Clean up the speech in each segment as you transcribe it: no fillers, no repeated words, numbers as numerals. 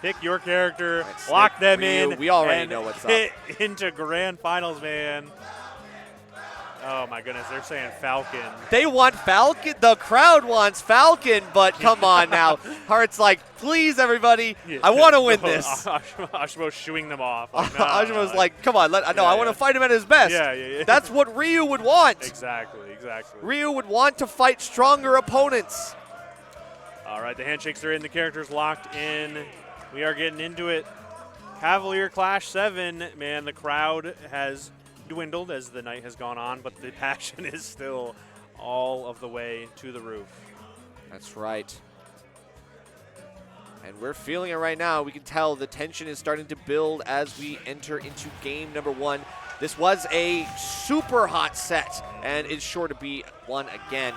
Pick your character, lock them in. We already know what's up. Hit into grand finals, man. Oh my goodness, they're saying Falcon. They want Falcon. The crowd wants Falcon, but come on now. Heart's like, please, everybody, I want to win this. Ashimo's shooing them off. Like, Ashimo's like, come on, I want to fight him at his best. Yeah. That's what Ryu would want. Exactly. Ryu would want to fight stronger opponents. All right, the handshakes are in. The characters locked in. We are getting into it. Cavalier Clash 7. Man, the crowd has dwindled as the night has gone on, but the passion is still all of the way to the roof. That's right. And we're feeling it right now. We can tell the tension is starting to build as we enter into game number 1. This was a super hot set, and it's sure to be one again.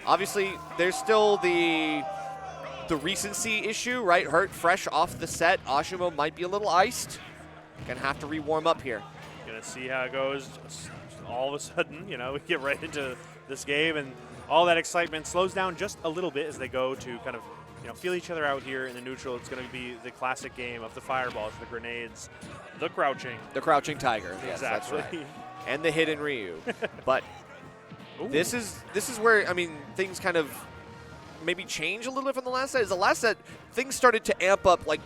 Obviously, there's still the recency issue, right? Hurt fresh off the set. Asimo might be a little iced. Gonna have to re-warm up here. Gonna see how it goes. All of a sudden, we get right into this game, and all that excitement slows down just a little bit as they go to kind of feel each other out here in the neutral. It's going to be the classic game of the fireballs, the grenades, the crouching. The crouching tiger. Yes, exactly. That's right. And the hidden Ryu. But this is where, things kind of maybe change a little bit from the last set. Is the last set, things started to amp up like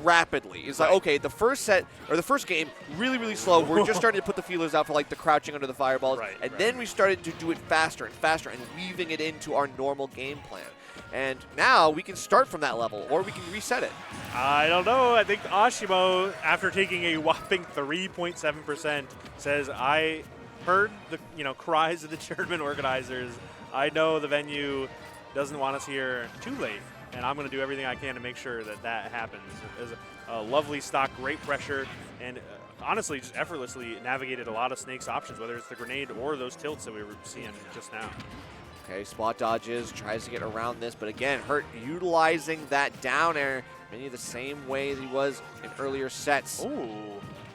rapidly. It's like, okay, the first set, or the first game, really, really slow. We're just starting to put the feelers out for like the crouching under the fireballs. Then we started to do it faster and faster and weaving it into our normal game plan. And now we can start from that level, or we can reset it. I don't know. I think Asimo, after taking a whopping 3.7%, says, I heard the cries of the tournament organizers. I know the venue doesn't want us here too late, and I'm going to do everything I can to make sure that happens. It was a lovely stock, great pressure, and honestly just effortlessly navigated a lot of Snake's options, whether it's the grenade or those tilts that we were seeing just now. Okay, spot dodges, tries to get around this, but again, Hurt utilizing that down air many the same way as he was in earlier sets. Ooh,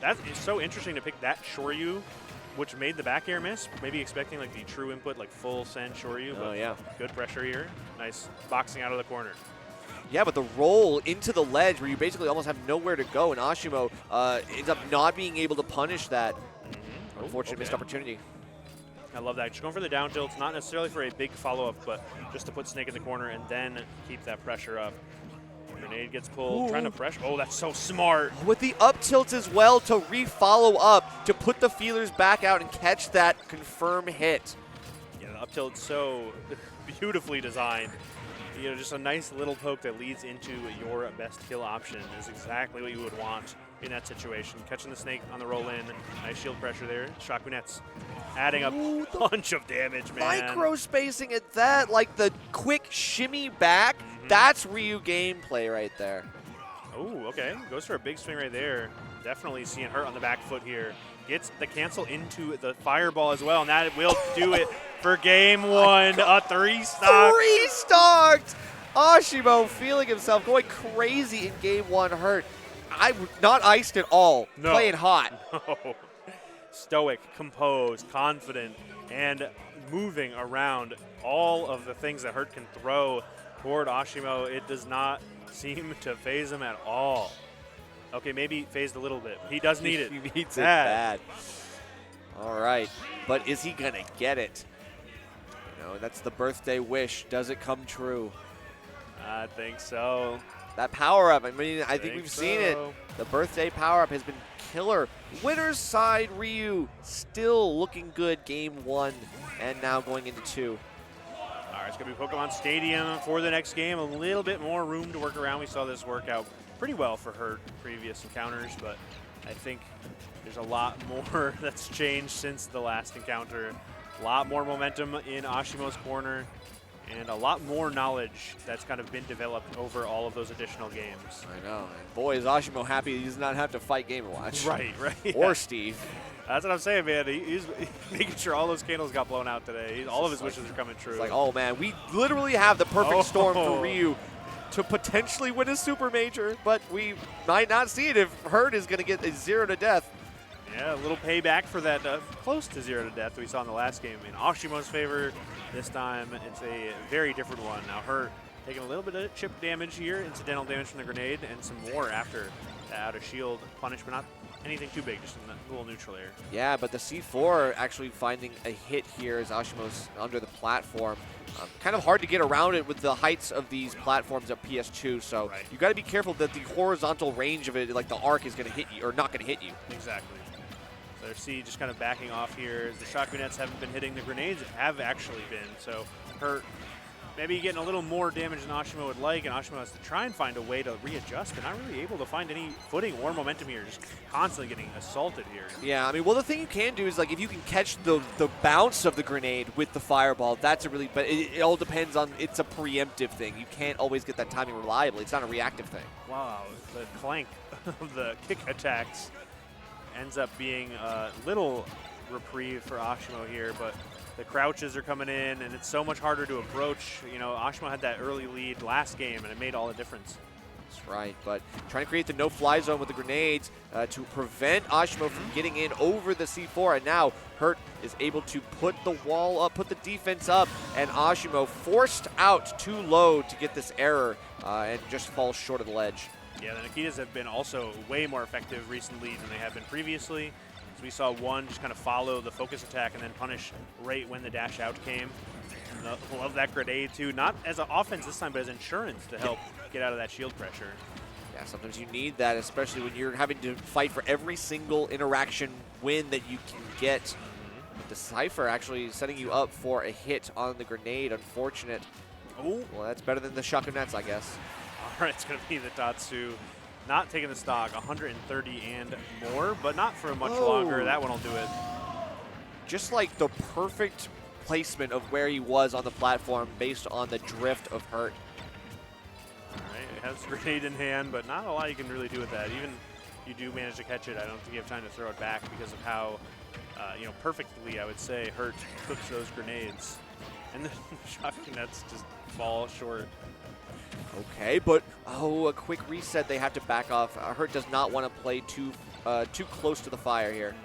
that is so interesting to pick that Shoryu, which made the back air miss. Maybe expecting like the true input, like full send Shoryu. Oh, yeah. Good pressure here. Nice boxing out of the corner. Yeah, but the roll into the ledge where you basically almost have nowhere to go, and Asimo ends up not being able to punish that. Unfortunate missed opportunity. I love that. Just going for the down tilts, not necessarily for a big follow-up, but just to put Snake in the corner and then keep that pressure up. Grenade gets pulled, trying to pressure. Oh, that's so smart. With the up tilts as well to re-follow up, to put the feelers back out and catch that confirm hit. Yeah, the up tilt's so beautifully designed. Just a nice little poke that leads into your best kill option is exactly what you would want in that situation. Catching the Snake on the roll-in, nice shield pressure there. Shakunets adding a bunch of damage, man. Micro spacing at that, like the quick shimmy back. That's Ryu gameplay right there. Oh, okay. Goes for a big swing right there. Definitely seeing Hurt on the back foot here. Gets the cancel into the fireball as well, and that will do it for game 1. A 3-stock. 3-stocked! Asimo feeling himself going crazy in game 1. Hurt. Not iced at all. No. Playing hot. No. Stoic, composed, confident, and moving around all of the things that Hurt can throw toward Asimo. It does not seem to phase him at all. Okay, maybe phased a little bit. He does need it. He needs it bad. All right, but is he going to get it? That's the birthday wish. Does it come true? I think so. That power-up, I think we've seen it. The birthday power-up has been killer. Winner's side, Ryu, still looking good game 1, and now going into 2. All right, it's going to be Pokemon Stadium for the next game. A little bit more room to work around. We saw this work out pretty well for her previous encounters, but I think there's a lot more that's changed since the last encounter. A lot more momentum in Ashimo's corner, and a lot more knowledge that's kind of been developed over all of those additional games. I know. And boy, is Asimo happy he does not have to fight Game & Watch. Right. Or Steve. That's what I'm saying, man. He's making sure all those candles got blown out today. All of his wishes are coming true. It's like, oh, man, we literally have the perfect storm for Ryu to potentially win a Super Major, but we might not see it if Hurt is going to get a 0 to death. Yeah, a little payback for that close to 0 to death that we saw in the last game. In Ashimo's favor, this time it's a very different one. Now Hurt taking a little bit of chip damage here, incidental damage from the grenade, and some more after that out of shield punish, but not anything too big, just in the little neutral air. Yeah, but the C4 actually finding a hit here as Ashimo's under the platform. Kind of hard to get around it with the heights of these platforms at PS2, so Right. you got to be careful that the horizontal range of it, like the arc, is going to hit you, or not going to hit you. Exactly. So there's C just kind of backing off here. The shotgunettes haven't been hitting. The grenades have actually been. So Hurt maybe getting a little more damage than Asimo would like, and Asimo has to try and find a way to readjust, but not really able to find any footing or momentum here. Just constantly getting assaulted here. Yeah, I mean, well, the thing you can do is, like, if you can catch the bounce of the grenade with the fireball, that's a really, but it all depends on, it's a preemptive thing. You can't always get that timing reliably. It's not a reactive thing. Wow, the clank of the kick attacks ends up being a little reprieve for Asimo here, but the crouches are coming in, and it's so much harder to approach. You know, Asimo had that early lead last game, and it made all the difference. That's right, but trying to create the no-fly zone with the grenades to prevent Asimo from getting in over the C4, and now Hurt is able to put the wall up, put the defense up, and Asimo forced out too low to get this error and just falls short of the ledge. Yeah, the Nikitas have been also way more effective recently than they have been previously. So we saw one just kind of follow the focus attack and then punish right when the dash out came. Love that grenade too, not as an offense this time, but as insurance to help get out of that shield pressure. Yeah, sometimes you need that, especially when you're having to fight for every single interaction win that you can get. The Cypher actually setting you up for a hit on the grenade. Unfortunate. Oh, Well, that's better than the shotgunettes, I guess. all right, it's going to be the Tatsu. Not taking the stock, 130 and more, but not for much longer. That one will do it. Just like the perfect placement of where he was on the platform based on the drift of Hurt. All right, it has a grenade in hand, but not a lot you can really do with that. Even if you do manage to catch it, I don't think you have time to throw it back because of how, perfectly, I would say, Hurt cooks those grenades. And the shotgunettes just fall short. Okay, but a quick reset. They have to back off. Hurt does not want to play too close to the fire here.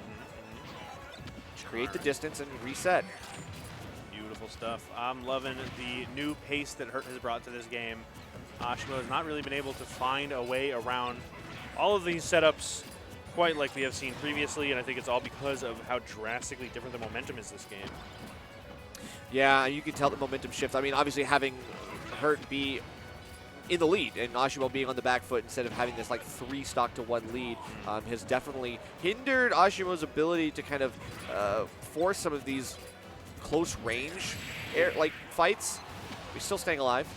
Just create the distance and reset. Beautiful stuff. I'm loving the new pace that Hurt has brought to this game. Asimo has not really been able to find a way around all of these setups quite like we have seen previously, and I think it's all because of how drastically different the momentum is this game. Yeah, you can tell the momentum shift. I mean, obviously having Hurt be in the lead and Asimo being on the back foot instead of having this like 3 stock to 1 lead has definitely hindered Ashimo's ability to kind of force some of these close range fights. He's still staying alive.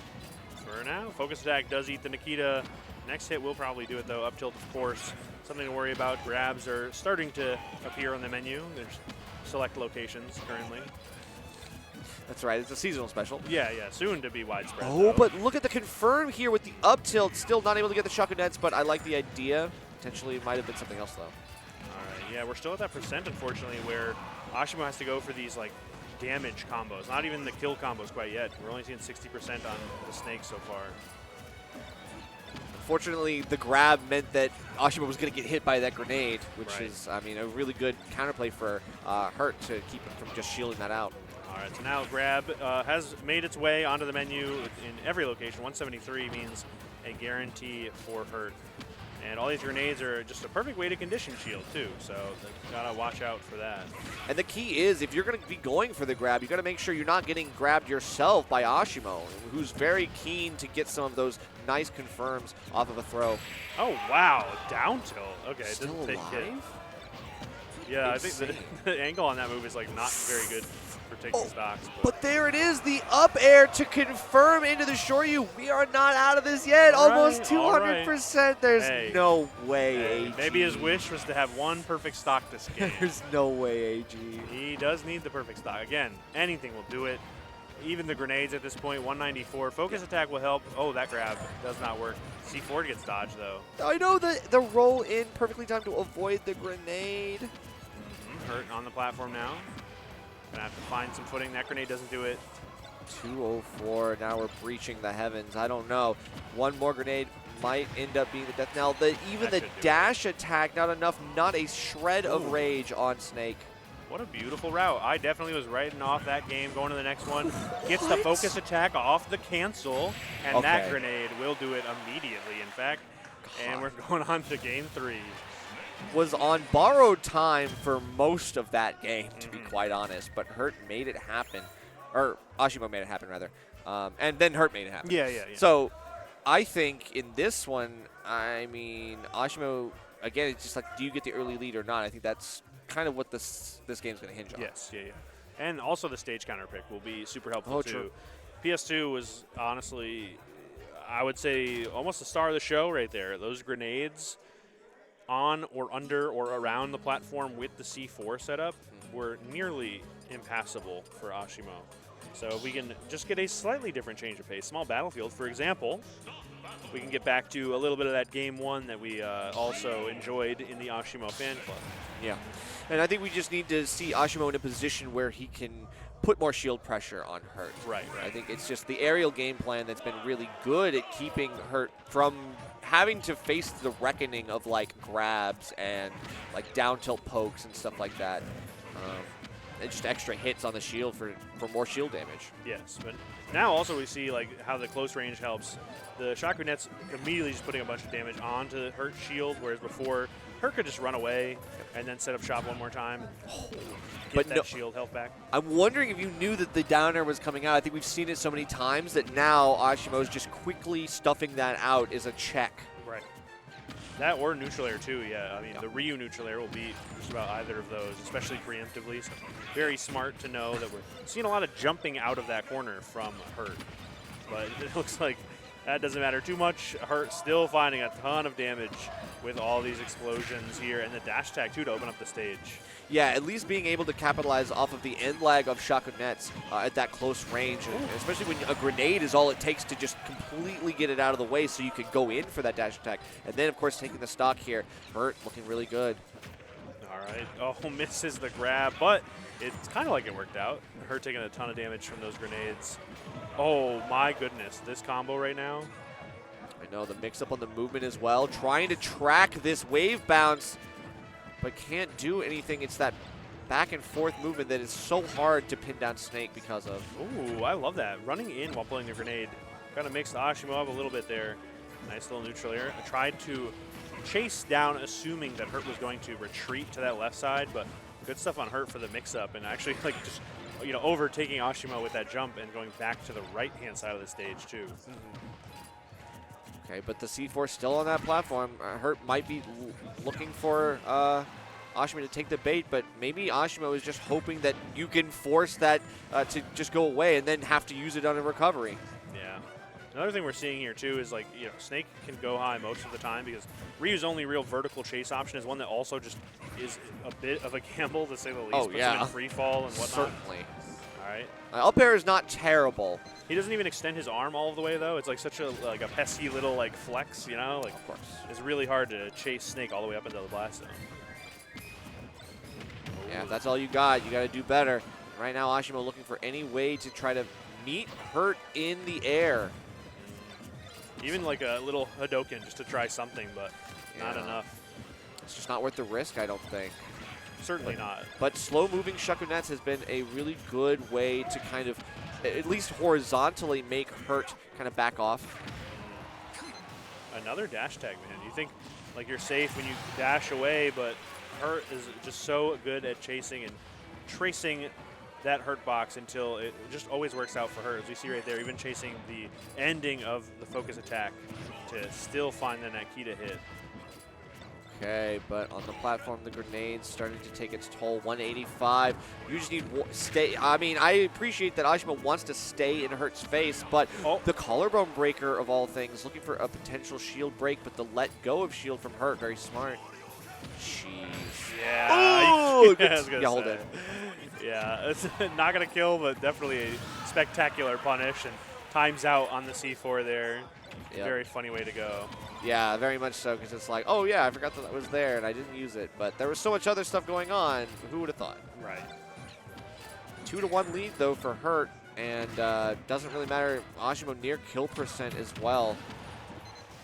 For now, focus attack does eat the Nikita. Next hit will probably do it though. Up tilt, of course. Something to worry about. Grabs are starting to appear on the menu. There's select locations currently. That's right. It's a seasonal special. Yeah, soon to be widespread. Oh, but look at the confirm here with the up tilt. Still not able to get the shotgunettes, but I like the idea. Potentially it might have been something else, though. All right, yeah, we're still at that percent, unfortunately, where Asimo has to go for these, like, damage combos. Not even the kill combos quite yet. We're only seeing 60% on the snake so far. Unfortunately, the grab meant that Asimo was going to get hit by that grenade, which Right. is, I mean, a really good counterplay for Hurt to keep him from just shielding that out. All right, so now grab has made its way onto the menu in every location. 173 means a guarantee for Hurt. And all these grenades are just a perfect way to condition shield, too. So you got to watch out for that. And the key is, if you're going to be going for the grab, you got to make sure you're not getting grabbed yourself by Asimo, who's very keen to get some of those nice confirms off of a throw. Oh, wow. Down tilt. Okay, it Still didn't take hit. alive? Yeah, Insane. I think the angle on that move is like not very good for taking stocks. But there it is, the up air to confirm into the Shoryu. We are not out of this yet. All right, Almost all right. 200%. There's Hey. no way, Hey, AG. maybe his wish was to have one perfect stock this game. There's no way, AG. He does need the perfect stock. Again, anything will do it. Even the grenades at this point, 194. Focus attack will help. Oh, that grab does not work. C4 gets dodged, though. I know the roll in perfectly timed to avoid the grenade. Hurt on the platform now. Gonna have to find some footing. That grenade doesn't do it. 204. Now we're breaching the heavens. I don't know. One more grenade might end up being the death knell. Even That the should do dash attack, not enough. Not a shred of Ooh. rage on Snake. What a beautiful route. I definitely was writing off that game, going to the next one. Gets the focus attack off the cancel, and that grenade will do it immediately, in fact. And we're going on to game 3. Was on borrowed time for most of that game, to be quite honest, but Hurt made it happen. Or Asimo made it happen, rather. And then Hurt made it happen. Yeah. So I think in this one, I mean, Asimo, again, it's just like, do you get the early lead or not? I think that's kind of what this game's going to hinge on. Yes, yeah. And also the stage counter pick will be super helpful, too. True. PS2 was honestly, I would say, almost the star of the show right there. Those grenades on or under or around the platform with the C4 setup were nearly impassable for Asimo. So if we can just get a slightly different change of pace, small battlefield, for example, we can get back to a little bit of that game 1 that we also enjoyed in the Asimo fan club. Yeah, and I think we just need to see Asimo in a position where he can put more shield pressure on Hurt. Right. I think it's just the aerial game plan that's been really good at keeping Hurt from having to face the reckoning of like grabs and like down tilt pokes and stuff like that. And just extra hits on the shield for more shield damage. Yes, but now also we see like how the close range helps. The shot grenades immediately just putting a bunch of damage onto Hurt's shield, whereas before Hurt could just run away and then set up shop one more time, get that shield health back. I'm wondering if you knew that the downer was coming out. I think we've seen it so many times that now Ashimo's just quickly stuffing that out is a check. Right. That or neutral air too, yeah. I mean, the Ryu neutral air will beat just about either of those, especially preemptively. So very smart to know that we're seeing a lot of jumping out of that corner from Hurt. But it looks like that doesn't matter too much. Hurt still finding a ton of damage with all these explosions here, and the dash attack too to open up the stage. Yeah, at least being able to capitalize off of the end lag of shotgunettes at that close range, especially when a grenade is all it takes to just completely get it out of the way so you can go in for that dash attack. And then, of course, taking the stock here. Hurt looking really good. All right. Oh, misses the grab, but it's kind of like it worked out. Hurt taking a ton of damage from those grenades. Oh, my goodness. This combo right now. I know, the mix-up on the movement as well. Trying to track this wave bounce, but can't do anything. It's that back and forth movement that is so hard to pin down Snake because of. Ooh, I love that. Running in while pulling the grenade kind of makes Asimo up a little bit there. Nice little neutral air. I tried to chase down, assuming that Hurt was going to retreat to that left side, but good stuff on Hurt for the mix-up and actually like just overtaking Asimo with that jump and going back to the right-hand side of the stage too. Okay, but the C4 still on that platform. Hurt might be looking for Asimo to take the bait, but maybe Asimo is just hoping that you can force that to just go away and then have to use it on a recovery. Yeah. Another thing we're seeing here too is like, Snake can go high most of the time because Ryu's only real vertical chase option is one that also just is a bit of a gamble to say the least. Oh, puts yeah. him in free fall and whatnot. Certainly. All right. Up air is not terrible. He doesn't even extend his arm all of the way though. It's like such a pesky little like flex, Like, of course. It's really hard to chase Snake all the way up into the blast zone. Yeah, if that's all you got to do better. Right now, Asimo looking for any way to try to meet Hurt in the air. Even like a little Hadoken just to try something, but not enough. It's just not worth the risk, I don't think. Certainly not. But slow-moving shotgunettes has been a really good way to kind of, at least horizontally, make Hurt kind of back off. Another dash tag, man. You think like you're safe when you dash away, but Hurt is just so good at chasing and tracing that Hurt box until it just always works out for her. As we see right there, even chasing the ending of the focus attack to still find the Nikita hit. Okay, but on the platform, the grenade's starting to take its toll. 185. You just need stay. I mean, I appreciate that Asimo wants to stay in Hurt's face, but the collarbone breaker of all things, looking for a potential shield break, but the let go of shield from Hurt, very smart. Jeez. Yeah. Oh, yeah, hold it. Yeah, it's not going to kill, but definitely a spectacular punish, and times out on the C4 there. Yep. Very funny way to go. Yeah, very much so, because it's like, oh yeah, I forgot that was there and I didn't use it, but there was so much other stuff going on. Who would have thought? Right. 2-1 lead though for Hurt, and doesn't really matter. Asimo near kill percent as well.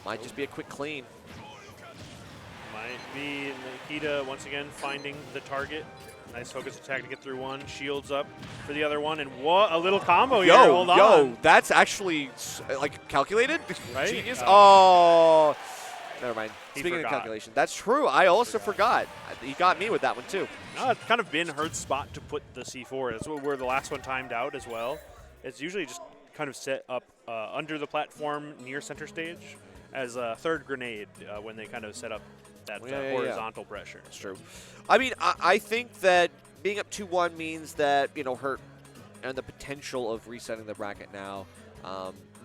Might just be a quick clean. Might be Nikita once again finding the target. Nice focus attack to get through one. Shields up for the other one. And what a little combo here. Hold on. Yo, that's actually, like, calculated? Right? Genius. Oh. Never mind. Speaking forgot. of calculation, that's true. I also forgot. He got me with that one, too. No, it's kind of been Herd's spot to put the C4. That's where the last one timed out as well. It's usually just kind of set up under the platform near center stage as a third grenade when they kind of set up that horizontal pressure. That's true. I mean, I think that being up 2-1 means that, you know, Hurt and the potential of resetting the bracket now.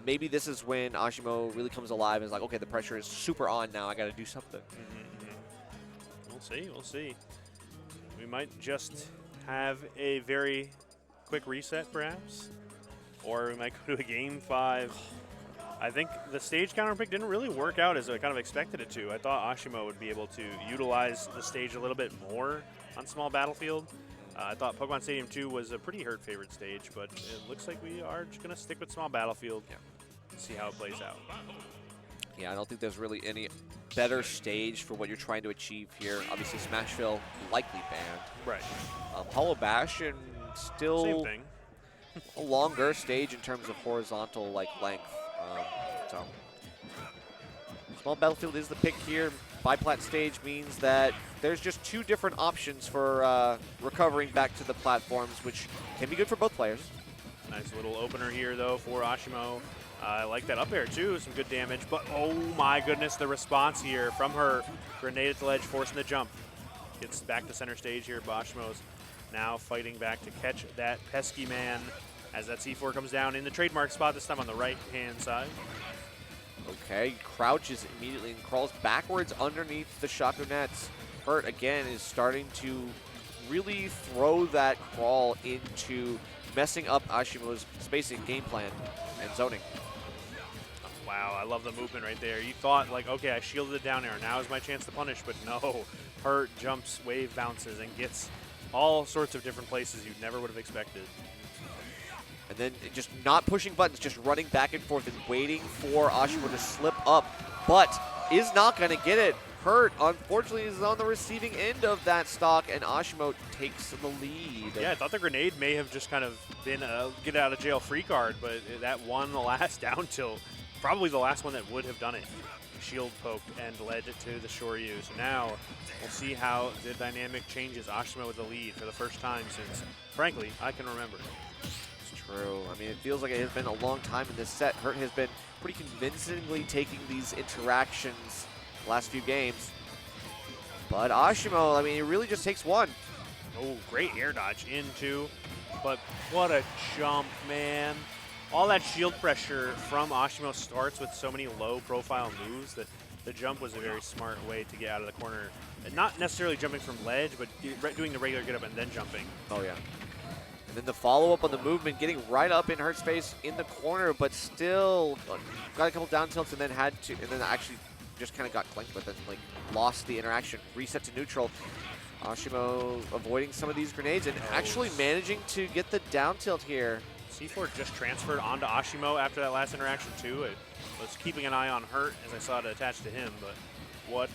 Maybe this is when Asimo really comes alive and is like, okay, the pressure is super on now. I got to do something. We'll see. We'll see. We might just have a very quick reset, perhaps. Or we might go to a game 5. I think the stage counter pick didn't really work out as I kind of expected it to. I thought Asimo would be able to utilize the stage a little bit more on small battlefield. I thought Pokemon Stadium 2 was a pretty Hurt favorite stage, but it looks like we are just going to stick with small battlefield and see how it plays out. Yeah, I don't think there's really any better stage for what you're trying to achieve here. Obviously, Smashville likely banned. Right. Hollow Bastion still Same thing. a longer stage in terms of horizontal length. So small battlefield is the pick here. Biplat stage means that there's just 2 different options for recovering back to the platforms, which can be good for both players. Nice little opener here, though, for Asimo. I like that up air, too. Some good damage. But, oh, my goodness, the response here from her. Grenade at the ledge, forcing the jump. Gets back to center stage here. Asimo's now fighting back to catch that pesky man as that C4 comes down in the trademark spot, this time on the right-hand side. Okay, crouches immediately and crawls backwards underneath the shotgun nets. Hurt, again, is starting to really throw that crawl into messing up Ashimo's spacing game plan and zoning. Wow, I love the movement right there. You thought, like, okay, I shielded it down air. Now is my chance to punish, but no. Hurt jumps, wave bounces, and gets all sorts of different places you never would have expected. And then just not pushing buttons, just running back and forth and waiting for Asimo to slip up, but is not going to get it. Hurt, unfortunately, is on the receiving end of that stock, and Asimo takes the lead. Yeah, I thought the grenade may have just kind of been a get-out-of-jail-free card, but that won the last down tilt. Probably the last one that would have done it. Shield poked and led it to the Shoryu. So now we'll see how the dynamic changes. Asimo with the lead for the first time since, frankly, I can remember. True. I mean, it feels like it has been a long time in this set. Hurt has been pretty convincingly taking these interactions the last few games. But Asimo, I mean, it really just takes one. Oh, great air dodge into, but what a jump, man. All that shield pressure from Asimo starts with so many low-profile moves that the jump was a very smart way to get out of the corner. And not necessarily jumping from ledge, but doing the regular get-up and then jumping. Oh, yeah. And then the follow-up on the movement, getting right up in Hurt's face in the corner, but still got a couple down tilts and then actually just kind of got clinked with it and lost the interaction. Reset to neutral. Asimo avoiding some of these grenades and actually managing to get the down tilt here. C4 just transferred onto Asimo after that last interaction too. It was keeping an eye on Hurt as I saw it attached to him, but what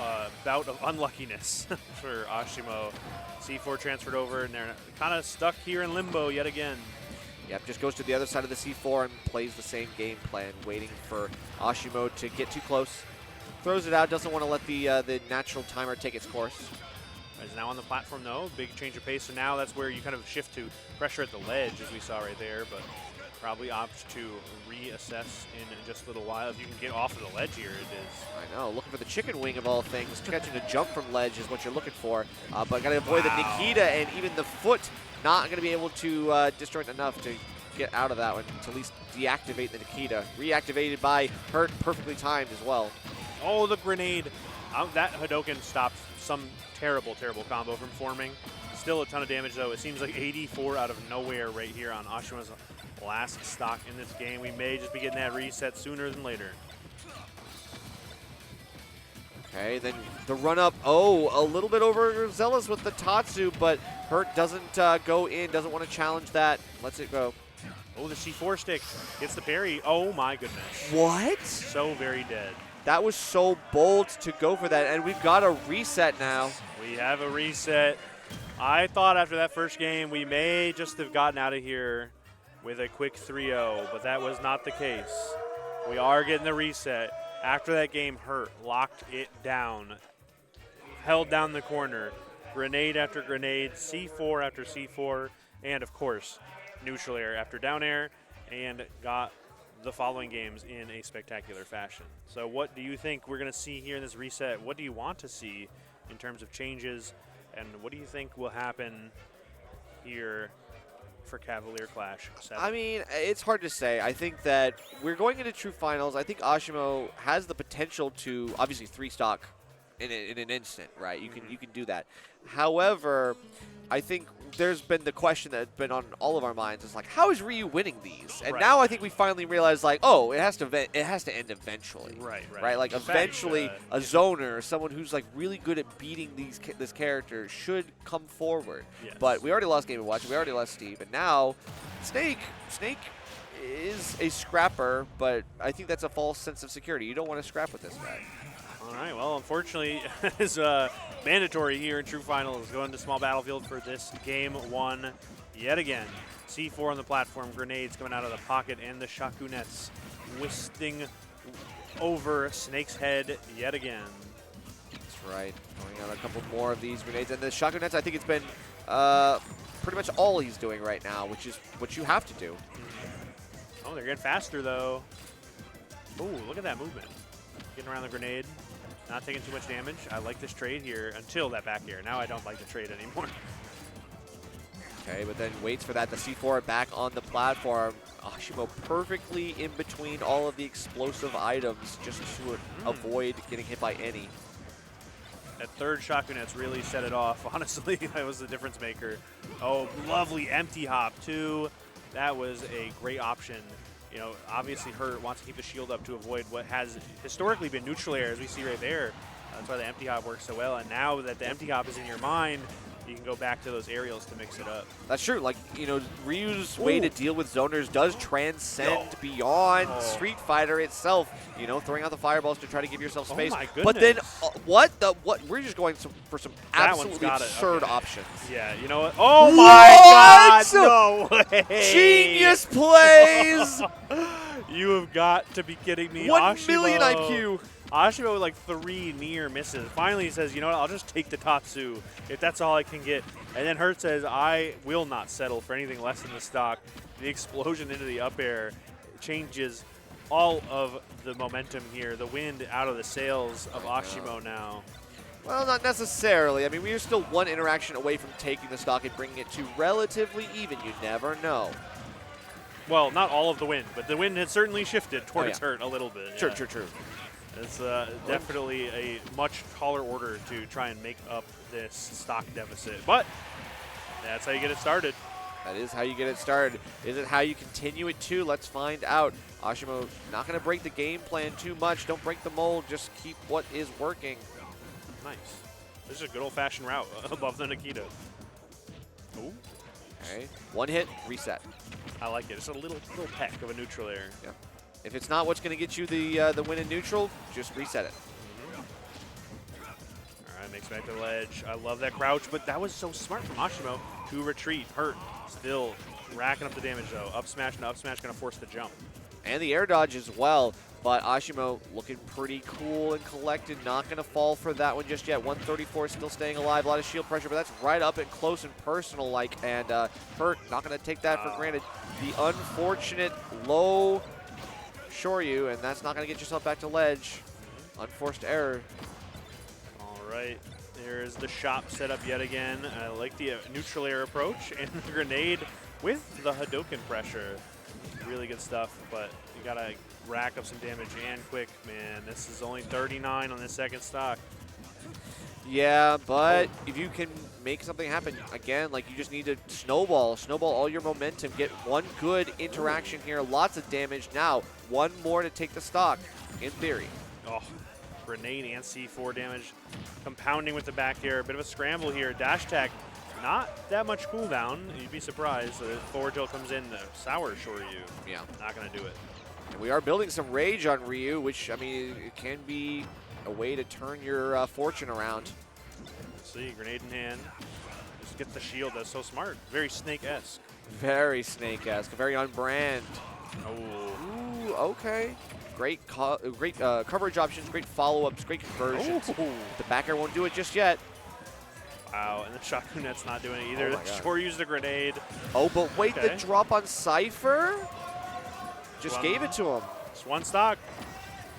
a bout of unluckiness for Asimo. C4 transferred over, and they're kind of stuck here in limbo yet again. Yep, just goes to the other side of the C4 and plays the same game plan, waiting for Asimo to get too close. Throws it out, doesn't want to let the natural timer take its course. Is now on the platform, though. Big change of pace, so now that's where you kind of shift to pressure at the ledge, as we saw right there, but probably opt to reassess in just a little while. If you can get off of the ledge here, it is. I know, looking for the chicken wing of all things. Catching a jump from ledge is what you're looking for, but got to avoid the Nikita, and even the foot not going to be able to disjoint enough to get out of that one, to at least deactivate the Nikita. Reactivated by Hurt, perfectly timed as well. Oh, the grenade. That Hadoken stopped some terrible, terrible combo from forming. Still a ton of damage, though. It seems like 84 out of nowhere right here on Ashimo's last stock in this game. We may just be getting that reset sooner than later. Okay, then the run-up. Oh, a little bit overzealous with the Tatsu, but Hurt doesn't go in, doesn't want to challenge that. Lets it go. Oh, the C4 stick gets the parry. Oh, my goodness. What? So very dead. That was so bold to go for that, and we've got a reset now. We have a reset. I thought after that first game we may just have gotten out of here with a quick 3-0, but that was not the case. We are getting the reset. After that game, Hurt locked it down, held down the corner, grenade after grenade, C4 after C4, and of course, neutral air after down air, and got the following games in a spectacular fashion. So what do you think we're going to see here in this reset? What do you want to see in terms of changes, and what do you think will happen here for Cavalier Clash 7? I mean, it's hard to say. I think that we're going into true finals. I think Asimo has the potential to obviously 3-stock in an instant, right? You can do that. However, I think there's been the question that's been on all of our minds is like, how is Ryu winning these? And now I think we finally realize like, oh, it has to end eventually. Right. Like eventually, a zoner or someone who's like really good at beating this character should come forward. Yes. But we already lost Game & Watch. We already lost Steve, and now Snake is a scrapper, but I think that's a false sense of security. You don't want to scrap with this guy. All right, well, unfortunately, it's mandatory here in True Finals. Going to small battlefield for this game one yet again. C4 on the platform, grenades coming out of the pocket, and the Shakunets twisting over Snake's head yet again. That's right. Throwing out a couple more of these grenades. And the Shakunets, I think it's been pretty much all he's doing right now, which is what you have to do. Oh, they're getting faster, though. Ooh, look at that movement. Getting around the grenade. Not taking too much damage. I like this trade here until that back air. Now I don't like the trade anymore. Okay, but then waits for that. The C4 back on the platform. Asimo perfectly in between all of the explosive items just to avoid getting hit by any. That third Shakunet's really set it off. Honestly, that was the difference maker. Oh, lovely empty hop, too. That was a great option. You know, obviously Hurt wants to keep the shield up to avoid what has historically been neutral air, as we see right there. That's why the empty hop works so well. And now that the empty hop is in your mind, you can go back to those aerials to mix it up. That's true. Like, you know, Ryu's way to deal with zoners does transcend beyond Street Fighter itself. You know, throwing out the fireballs to try to give yourself space. Oh my goodness. But then, what? We're just going for some absolutely absurd options. Yeah, you know what? Oh my God! No way! Genius plays! You have got to be kidding me. 1 million IQ. Asimo with like 3 near misses. Finally he says, you know what, I'll just take the Tatsu if that's all I can get. And then Hurt says, I will not settle for anything less than the stock. The explosion into the up air changes all of the momentum here. The wind out of the sails of Asimo now. Well, not necessarily. I mean, we are still one interaction away from taking the stock and bringing it to relatively even. You never know. Well, not all of the wind, but the wind has certainly shifted towards Hurt a little bit. True. It's definitely a much taller order to try and make up this stock deficit. But that's how you get it started. That is how you get it started. Is it how you continue it too? Let's find out. Asimo not going to break the game plan too much. Don't break the mold. Just keep what is working. Nice. This is a good old-fashioned route above the Nikita. Ooh. Okay. One hit, reset. I like it. It's a little peck of a neutral air. Yeah. If it's not what's going to get you the win in neutral, just reset it. All right, makes back to the ledge. I love that crouch, but that was so smart from Asimo to retreat. Hurt still racking up the damage, though. Up smash and up smash going to force the jump. And the air dodge as well, but Asimo looking pretty cool and collected. Not going to fall for that one just yet. 134 still staying alive. A lot of shield pressure, but that's right up and close and personal-like. And Hurt not going to take that for granted. The unfortunate low Shoryu, and that's not going to get yourself back to ledge. Unforced error. All right, there's the shop set up yet again. I like the neutral air approach and the grenade with the Hadoken pressure. Really good stuff, but you got to rack up some damage and quick, man. This is only 39 on the second stock. Yeah, but if you can make something happen, again, like you just need to snowball all your momentum, get one good interaction here, lots of damage. Now, one more to take the stock, in theory. Oh, grenade and C4 damage, compounding with the back air. A bit of a scramble here. Dash attack, not that much cooldown. You'd be surprised. The forward tilt comes in, sour Shoryu. Yeah. Not going to do it. And we are building some rage on Ryu, which, I mean, it can be a way to turn your fortune around. Let's see, grenade in hand. just gets the shield. That's so smart. Very Snake-esque. Very Snake-esque. Very on brand. Oh. Ooh, okay. Great coverage options, great follow-ups, great conversions. Oh. The back air won't do it just yet. Wow, and the Shakunet's not doing it either. Oh my God. Shore used a grenade. Oh, but wait, Okay. the drop on Cypher? Just gave it to him. It's one stock,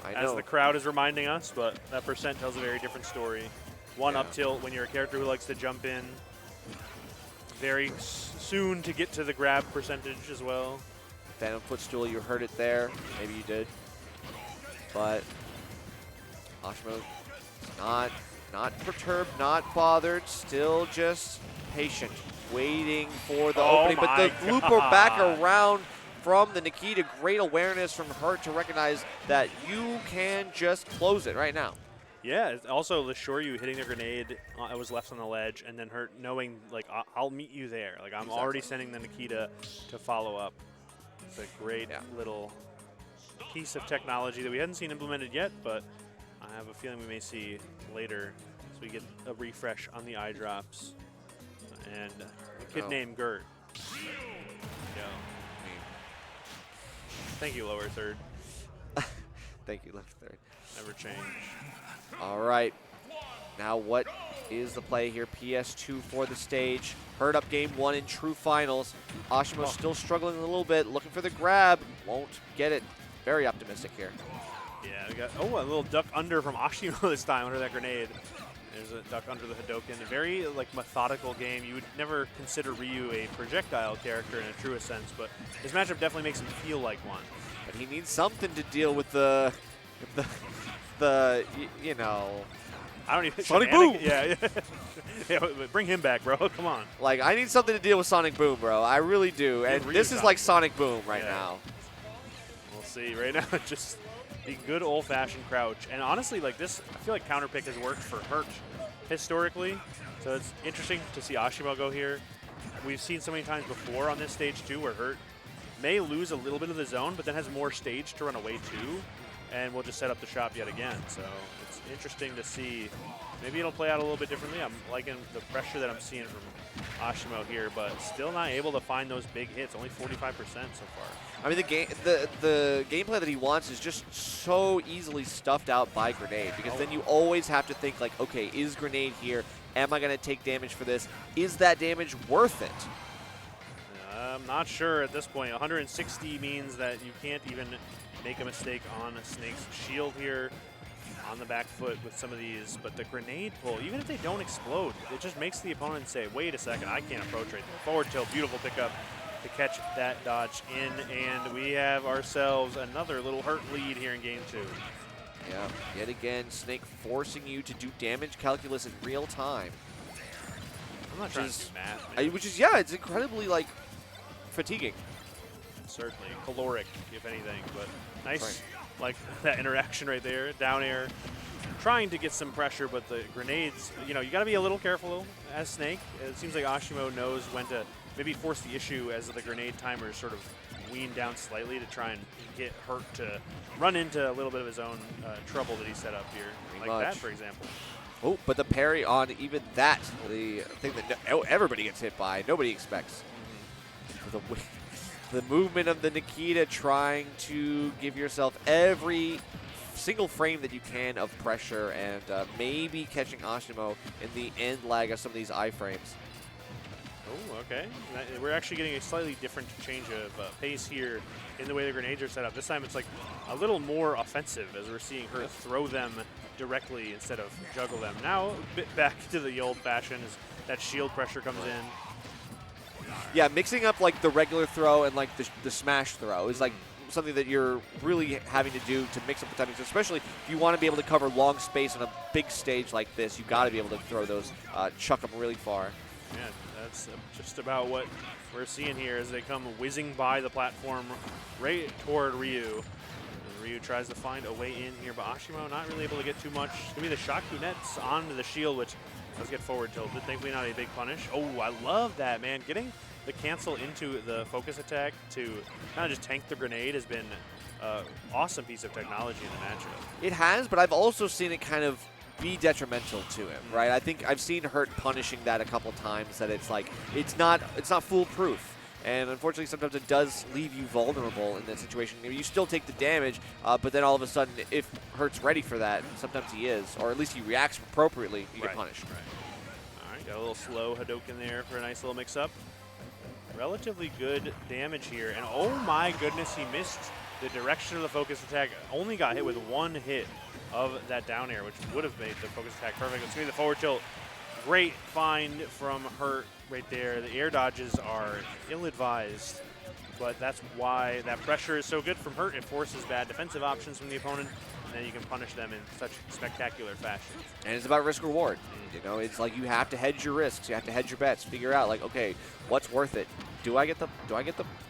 I as know. the crowd is reminding us, but that percent tells a very different story. One Yeah. up tilt when you're a character who likes to jump in. Very soon to get to the grab percentage as well. Phantom footstool, you heard it there. Maybe you did. But Asimo not perturbed, not bothered, still just patient, waiting for the opening. But the looper back around from the Nikita, great awareness from her to recognize that you can just close it right now. Yeah, it's also the Shoryu hitting the grenade was left on the ledge, and then her knowing, like, I'll meet you there. Like, I'm already sending the Nikita to follow up. It's a great little piece of technology that we hadn't seen implemented yet, but I have a feeling we may see later as we get a refresh on the eye drops. And a kid named Gert. Go. Thank you, lower third. Thank you, left third. Never change. All right. Now what is the play here? PS2 for the stage. Hurd up game 1 in true finals. Asimo still struggling a little bit, looking for the grab. Won't get it. Very optimistic here. Yeah, we got, a little duck under from Asimo this time under that grenade. There's a duck under the Hadoken. A very, like, methodical game. You would never consider Ryu a projectile character in a truest sense, but this matchup definitely makes him feel like one. But he needs something to deal with you know. I don't even. Sonic Boom! Yeah. Yeah, bring him back, bro. Come on. Like, I need something to deal with Sonic Boom, bro. I really do. And this is like Sonic Boom right now. We'll see. Right now, just the good old-fashioned crouch. And honestly, like this, I feel like counter pick has worked for Hurt historically. So it's interesting to see Asimo go here. We've seen so many times before on this stage too, where Hurt may lose a little bit of the zone, but then has more stage to run away to, and we'll just set up the shop yet again. So it's interesting to see. Maybe it'll play out a little bit differently. I'm liking the pressure that I'm seeing from Asimo here, but still not able to find those big hits. Only 45% so far. I mean, the gameplay that he wants is just so easily stuffed out by grenade, because then you always have to think like, okay, is grenade here? Am I going to take damage for this? Is that damage worth it? I'm not sure at this point. 160 means that you can't even make a mistake on a Snake's shield here on the back foot with some of these. But the grenade pull, even if they don't explode, it just makes the opponent say, wait a second, I can't approach right there. Forward tilt, beautiful pickup to catch that dodge in. And we have ourselves another little Hurt lead here in game 2. Yeah, yet again, Snake forcing you to do damage calculus in real time. I'm not trying to do math, man. Which is, yeah, it's incredibly, like, fatiguing. Certainly, caloric, if anything, but nice, like that interaction right there, down air, trying to get some pressure, but the grenades, you know, you got to be a little careful as Snake. It seems like Asimo knows when to maybe force the issue as the grenade timers sort of wean down slightly to try and get Hurt to run into a little bit of his own trouble that he set up here, like that, for example. Oh, but the parry on even that, the thing that everybody gets hit by, nobody expects. The movement of the Nikita, trying to give yourself every single frame that you can of pressure, and maybe catching Asimo in the end lag of some of these iframes. Oh, okay. We're actually getting a slightly different change of pace here in the way the grenades are set up. This time it's like a little more offensive as we're seeing her throw them directly instead of juggle them. Now, a bit back to the old fashion as that shield pressure comes in. Yeah, mixing up like the regular throw and like the smash throw is like something that you're really having to do to mix up the timings, especially if you want to be able to cover long space on a big stage like this. You got to be able to throw those, chuck them really far. Yeah, that's just about what we're seeing here as they come whizzing by the platform right toward Ryu. And Ryu tries to find a way in here, but Asimo not really able to get too much. It's going to be the Shakunets onto the shield, which does get forward tilt. Thankfully not a big punish. Oh, I love that, man. Getting the cancel into the focus attack to kind of just tank the grenade has been an awesome piece of technology in the matchup. It has, but I've also seen it kind of be detrimental to him, right? I think I've seen Hurt punishing that a couple times, that it's like, it's not foolproof. And unfortunately, sometimes it does leave you vulnerable in that situation. You still take the damage, but then all of a sudden, if Hurt's ready for that, sometimes he is, or at least he reacts appropriately, you get punished. All right, got a little slow Hadouken there for a nice little mix-up. Relatively good damage here, and oh my goodness, he missed the direction of the focus attack. Only got hit with one hit of that down air, which would have made the focus attack perfect. Let's see the forward tilt. Great find from Hurt right there. The air dodges are ill-advised, but that's why that pressure is so good from Hurt. It forces bad defensive options from the opponent, and then you can punish them in such spectacular fashion. And it's about risk reward. You know, it's like you have to hedge your risks. You have to hedge your bets. Figure out, like, okay, what's worth it? Do I get the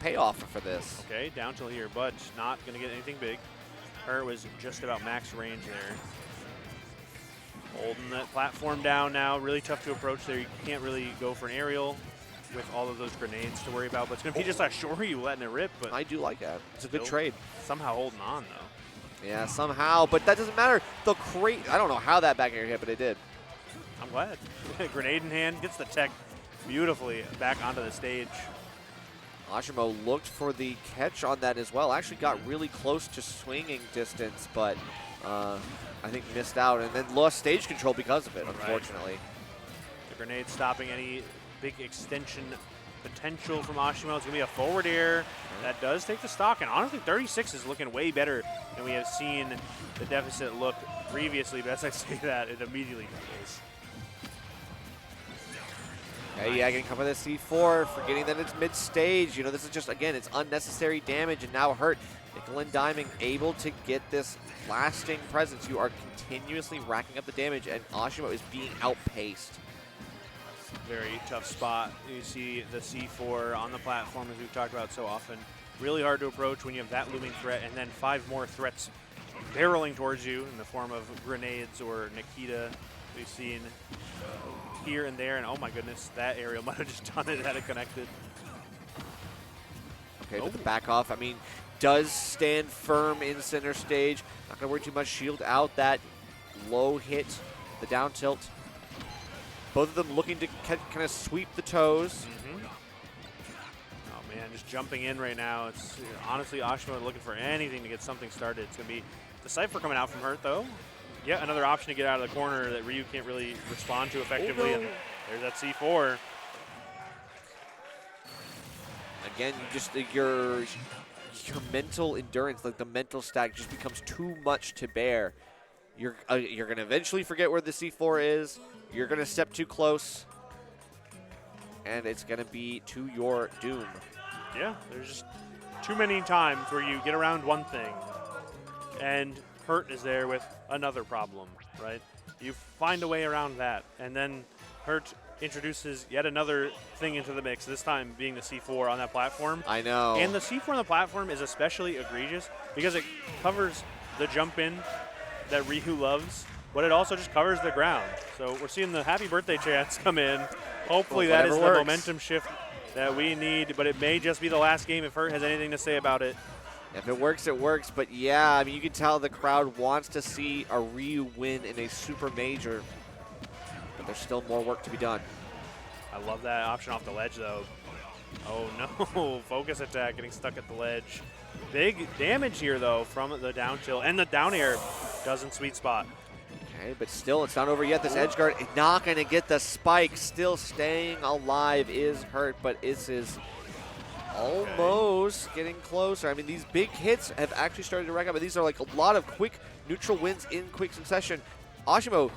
payoff for this? Okay, down till here, but not going to get anything big. Hurt was just about max range there. Holding that platform down now. Really tough to approach there. You can't really go for an aerial with all of those grenades to worry about. But it's going to be just a Shoryu letting it rip. But I do like that. It's a good trade. Somehow holding on, though. Yeah, somehow. But that doesn't matter. I don't know how that back air hit, but it did. I'm glad. Grenade in hand. Gets the tech beautifully back onto the stage. Asimo looked for the catch on that as well. Actually got really close to swinging distance, but I think missed out and then lost stage control because of it, unfortunately. The grenade stopping any big extension potential from Asimo. It's going to be a forward air that does take the stock. And honestly, 36 is looking way better than we have seen the deficit look previously. But as I say that, it immediately doubles. Okay, yeah, getting covered with the C4, forgetting that it's mid-stage. You know, this is just, again, it's unnecessary damage, and now Hurt. Nickel and Diming able to get this lasting presence. You are continuously racking up the damage, and Asimo is being outpaced. Very tough spot. You see the C4 on the platform, as we've talked about so often. Really hard to approach when you have that looming threat, and then 5 more threats barreling towards you in the form of grenades or Nikita. We've seen here and there, and oh my goodness, that aerial might have just done it had it connected. Okay, but the back off, I mean, does stand firm in center stage. Not going to worry too much. Shield out that low hit, the down tilt. Both of them looking to kind of sweep the toes. Oh man, just jumping in right now. It's honestly Asimo looking for anything to get something started. It's going to be the Cypher coming out from Hurt though. Yeah, another option to get out of the corner that Ryu can't really respond to effectively. And there's that C4. Again, you just your mental endurance, like the mental stack, just becomes too much to bear. You're going to eventually forget where the C4 is. You're going to step too close, and it's going to be to your doom. Yeah, there's just too many times where you get around one thing, and Hurt is there with another problem, right? You find a way around that, and then Hurt introduces yet another thing into the mix, this time being the C4 on that platform. I know. And the C4 on the platform is especially egregious because it covers the jump in that Ryu loves, but it also just covers the ground. So we're seeing the happy birthday chants come in. Hopefully that is the momentum shift that we need, but it may just be the last game if Hurt has anything to say about it. If it works, it works. But yeah, I mean, you can tell the crowd wants to see a Ryu win in a super major. But there's still more work to be done. I love that option off the ledge, though. Oh, no. Focus attack getting stuck at the ledge. Big damage here, though, from the down tilt. And the down air doesn't sweet spot. Okay, but still, it's not over yet. This edge guard is not going to get the spike. Still staying alive is Hurt, but this is almost getting closer. I mean, these big hits have actually started to rack up, but these are like a lot of quick neutral wins in quick succession. Asimo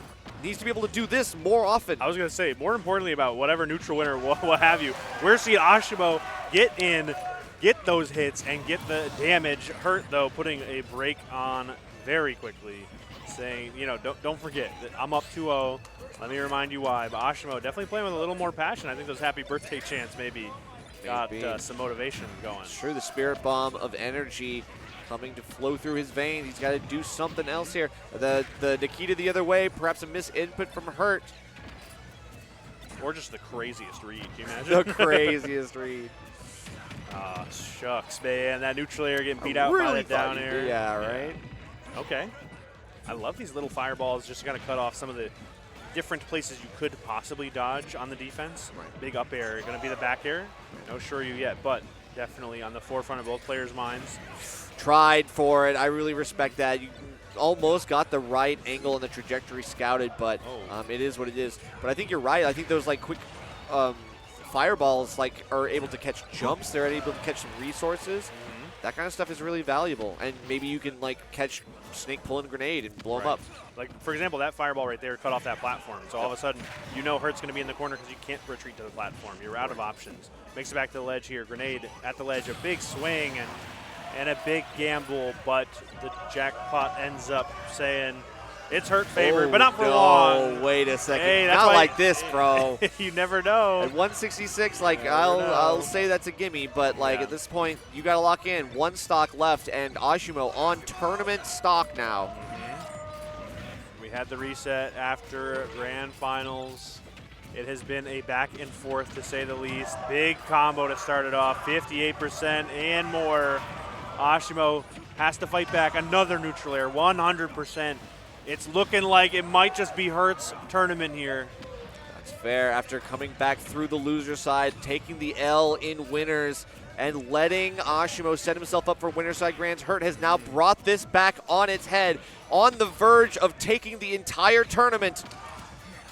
needs to be able to do this more often. I was going to say, more importantly about whatever neutral winner, what have you, we're seeing Asimo get in, get those hits, and get the damage. Hurt, though, putting a break on very quickly, saying, you know, don't forget that I'm up 2-0. Let me remind you why. But Asimo definitely playing with a little more passion. I think those happy birthday chants maybe got some motivation going. It's true, the Spirit Bomb of energy coming to flow through his veins. He's got to do something else here. The Nikita the other way, perhaps a misinput from Hurt. Or just the craziest read, can you imagine? The craziest read. Ah, shucks, man. That neutral air getting beat out by the down air. Yeah, right? Okay. I love these little fireballs just to kind of cut off some of the different places you could possibly dodge on the defense. Right. Big up air, going to be the back air. No Shoryu yet, but definitely on the forefront of both players' minds. Tried for it. I really respect that. You almost got the right angle and the trajectory scouted, but it is what it is. But I think you're right. I think those like quick fireballs like are able to catch jumps. They're able to catch some resources. That kind of stuff is really valuable. And maybe you can like catch Snake pulling a grenade and blow him up. Like, for example, that fireball right there cut off that platform. So all of a sudden, you know Hurt's going to be in the corner because you can't retreat to the platform. You're out of options. Makes it back to the ledge here. Grenade at the ledge. A big swing and a big gamble, but the jackpot ends up saying it's Hurt favored, but not for long. Wait a second. Hey, not like this, bro. You never know. At 166, like I'll say that's a gimme, but like at this point, you got to lock in. One stock left, and Asimo on tournament stock now. We had the reset after Grand Finals. It has been a back and forth, to say the least. Big combo to start it off, 58% and more. Asimo has to fight back. Another neutral air, 100%. It's looking like it might just be Hurt's tournament here. That's fair. After coming back through the loser side, taking the L in winners, and letting Asimo set himself up for winner side grands, Hurt has now brought this back on its head, on the verge of taking the entire tournament.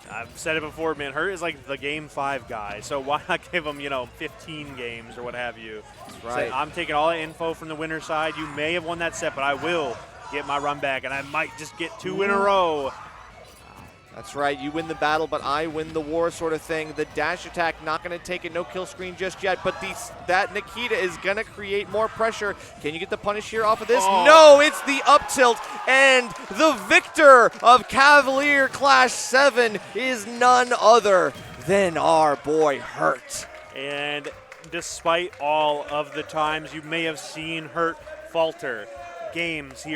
I've said it before, man. Hurt is like the Game 5 guy, so why not give him, 15 games or what have you? That's right. Say, I'm taking all the info from the winner side. You may have won that set, but I will get my run back, and I might just get 2 in a row. That's right. You win the battle, but I win the war sort of thing. The dash attack not going to take a no-kill screen just yet, but that Nikita is going to create more pressure. Can you get the punish here off of this? Oh. No, it's the up tilt, and the victor of Cavalier Clash 7 is none other than our boy Hurt. And despite all of the times you may have seen Hurt falter games here